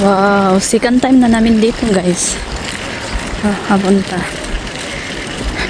Wow, second time na namin dito guys. Hapunta.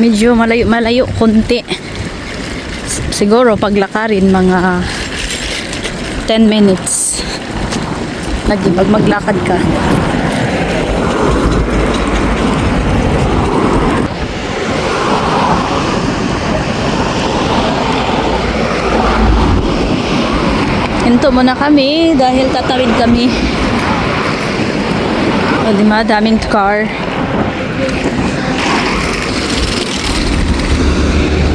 Medyo malayo konti. Siguro paglakarin mga 10 minutes. Lagi pag maglakad ka. Hinto muna kami dahil tatawid kami. O diba, daming car.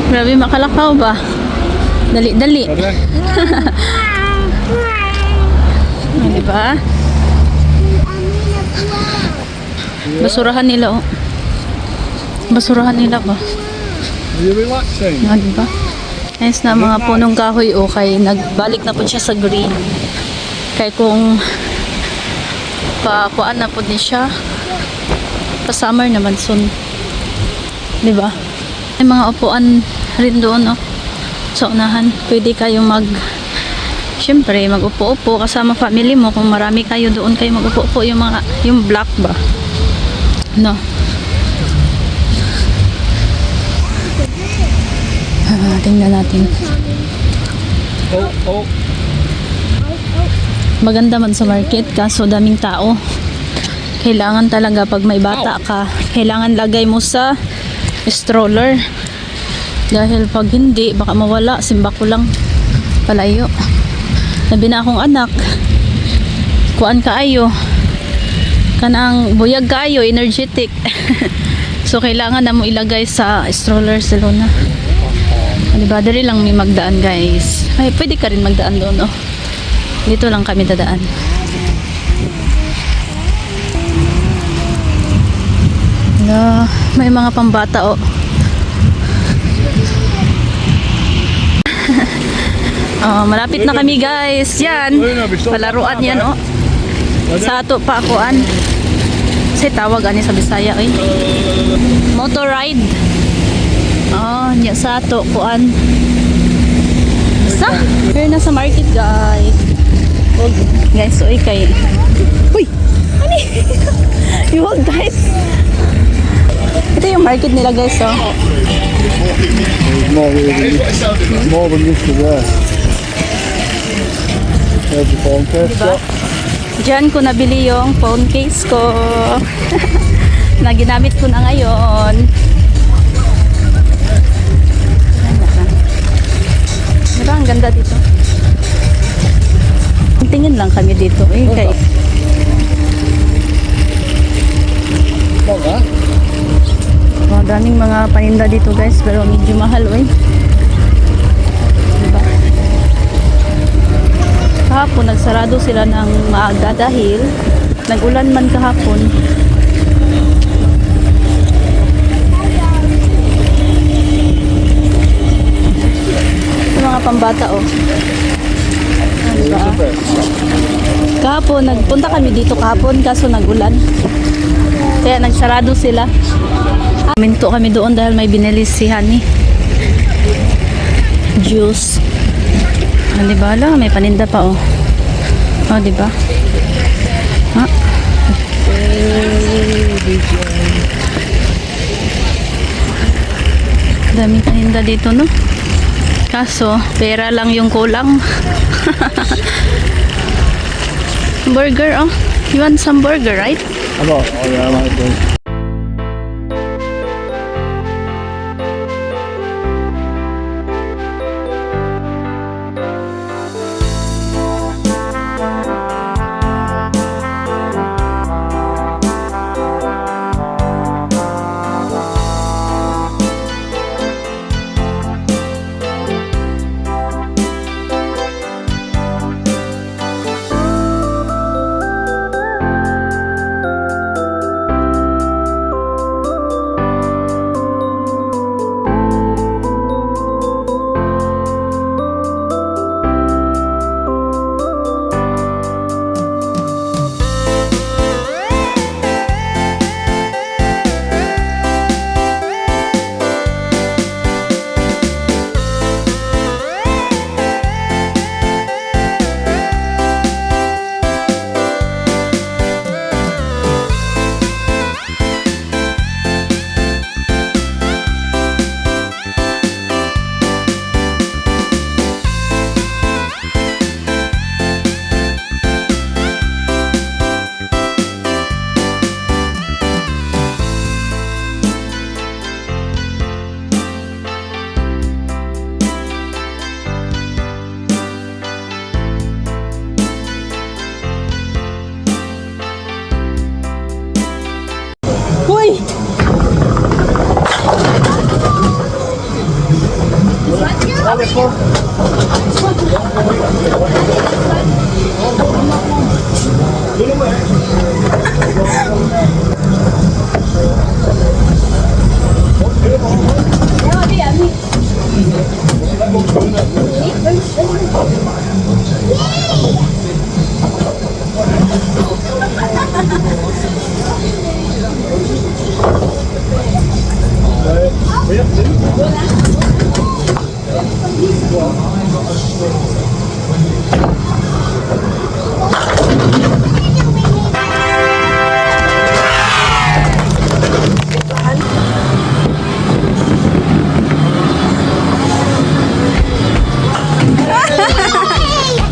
Grabe, makalakaw ba? Dali-dali. O diba? Basurahan nila, oh. Basurahan nila ba? Are you relaxing? O diba? Ayos na mga punong kahoy, oh. Kay nagbalik na po siya sa green. Kay kung pakuan na po din siya, pa summer naman soon, di ba? May mga upuan rin doon, oh, sa unahan. Pwede kayo syempre mag-upo-upo kasama family mo. Kung marami kayo doon, kayo mag-upo-upo. Yung black ba, no? Tingnan natin. Oh. Maganda man sa market, kaso daming tao. Kailangan talaga pag may bata ka, kailangan lagay mo sa stroller. Dahil pag hindi, baka mawala. Simba ko lang palayo. Nabi na akong anak, kuan kaayo, kanang buyag kaayo, energetic. So kailangan na mo ilagay sa stroller sa luna. Diba, dali lang may magdaan guys. Ay, pwede ka rin magdaan doon, oh. Dito lang kami dadaan. No, may mga pambata, oh. Oh, malapit na kami guys. Yan. Palaruan yan, oh. Sa ato pa akuan. Kasi tawag ani sa Bisaya, eh. Motor ride. Oh, yan sa ato kuan. Sa? Here na sa market guys. Oh, guys, so kay. Uy! Ani? Iwag guys. Ito yung market nila guys, oh. More than this to there. There's the phone case. Diba? Diyan ko nabili yung phone case ko. Na ginamit ko na ngayon. Diba, ang ganda dito. Tingin lang kami dito, eh. Kay daming mga paninda dito guys, pero medyo mahal, eh. Diba? Kahapon nagsarado sila ng maaga dahil nag-ulan man kahapon. Yung mga pambata, oh. Diba? Kahapon nagpunta kami dito kahapon, kaso nag-ulan. Kaya nagsarado sila. Minto kami doon dahil may binili si Honey. Juice. Ah, diba? Ala, may paninda pa, oh. Oh, diba? Ha? Daming paninda dito, no? Kaso, pera lang yung kulang. Burger, oh. You want some burger, right? Oh yeah, I like those.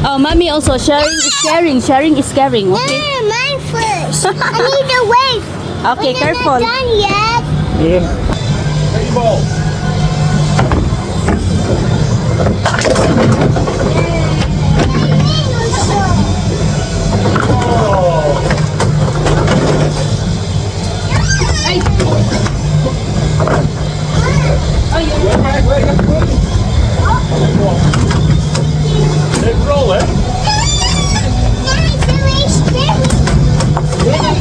Oh, mommy also sharing is caring. Sharing is caring. Okay. No, mine first. I need to wait. Okay, We're careful. not done yet. Yeah. Take your ball. Keep rolling.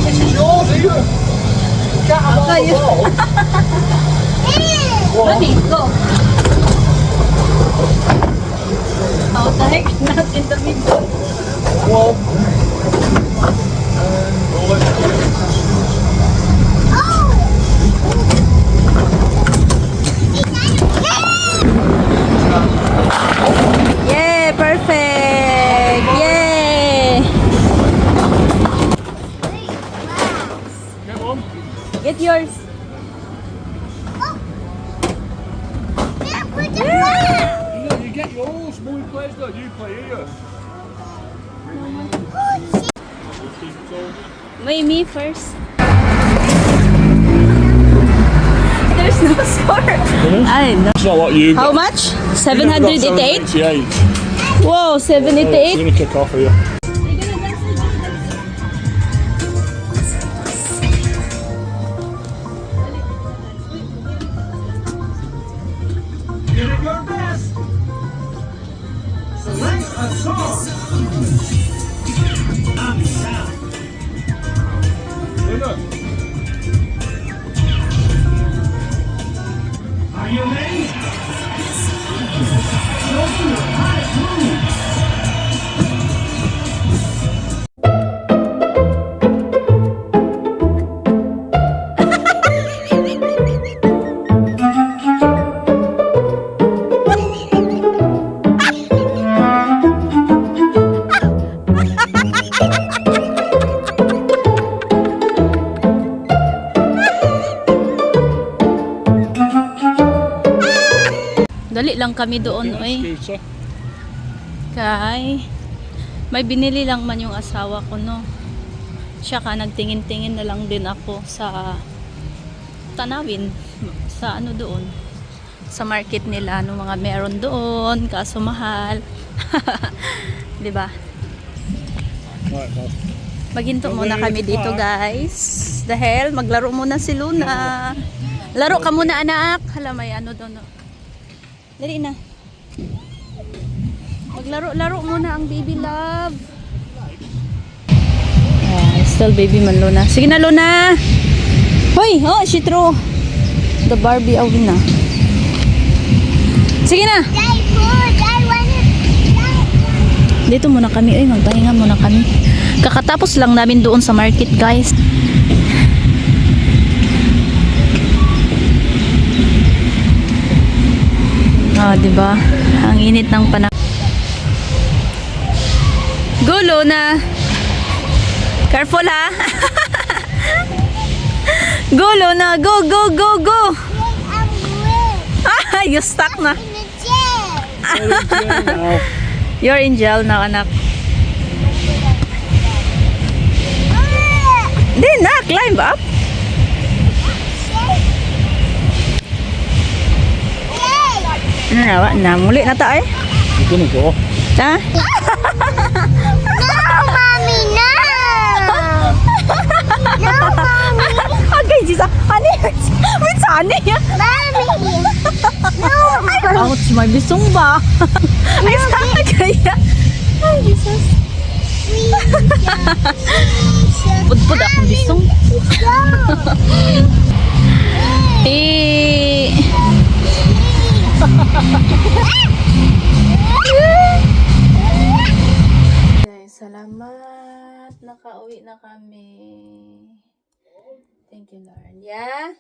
This is yours, either. You can't have all the ball. Mommy, go. How the heck? Not in the middle. One. And roll it. Yeah, perfect. Yay. Get one. Get yours. You get yours. Mummy plays that. You play here. Me first. There's no score. I know. It's not what you How got. much? 788? 788. Whoa, We're 788? going to kick off here. Give it your best. Select a song. Winner. Are you ready? Dali lang kami doon, oy. Scooter. Kay may binili lang man yung asawa ko, no. Siya ka nagtingin-tingin na lang din ako sa tanawin sa ano doon. Sa market nila, ano mga meron doon, kaso mahal. 'Di ba? Right, well. Maghinto muna kami dito, guys. Dahil maglaro muna si Luna. Laro ka muna, anak. Hala, may ano doon, no. Dali na. Maglaro-laro muna ang baby love. Still baby man, Luna. Sige na, Luna. Hoy, oh, she threw the Barbie away na. Sige na. Dito muna kami, oy, magpahinga muna kami. Kakatapos lang namin doon sa market, guys. Ah, 'di ba? Ang init ng panahon. Go, Luna. Careful, ha. Go, Luna. Go, go, go, go. Ah, you stuck na. You're in jail now, anak. Di na, climb up. Ano na, wa na. Muli na ta, eh. You're gonna go. Ha? No, mommy, no. No, mommy. Okay, Jesus. Ani? Wait, ani? Mommy. No. Ouch, may bisong ba? Ay, saan kaya? Ay, Jesus. Please, Pudpud akong bisong. Eh. Guys, salamat. Nakauwi na kami. Thank you, Lord. Yeah?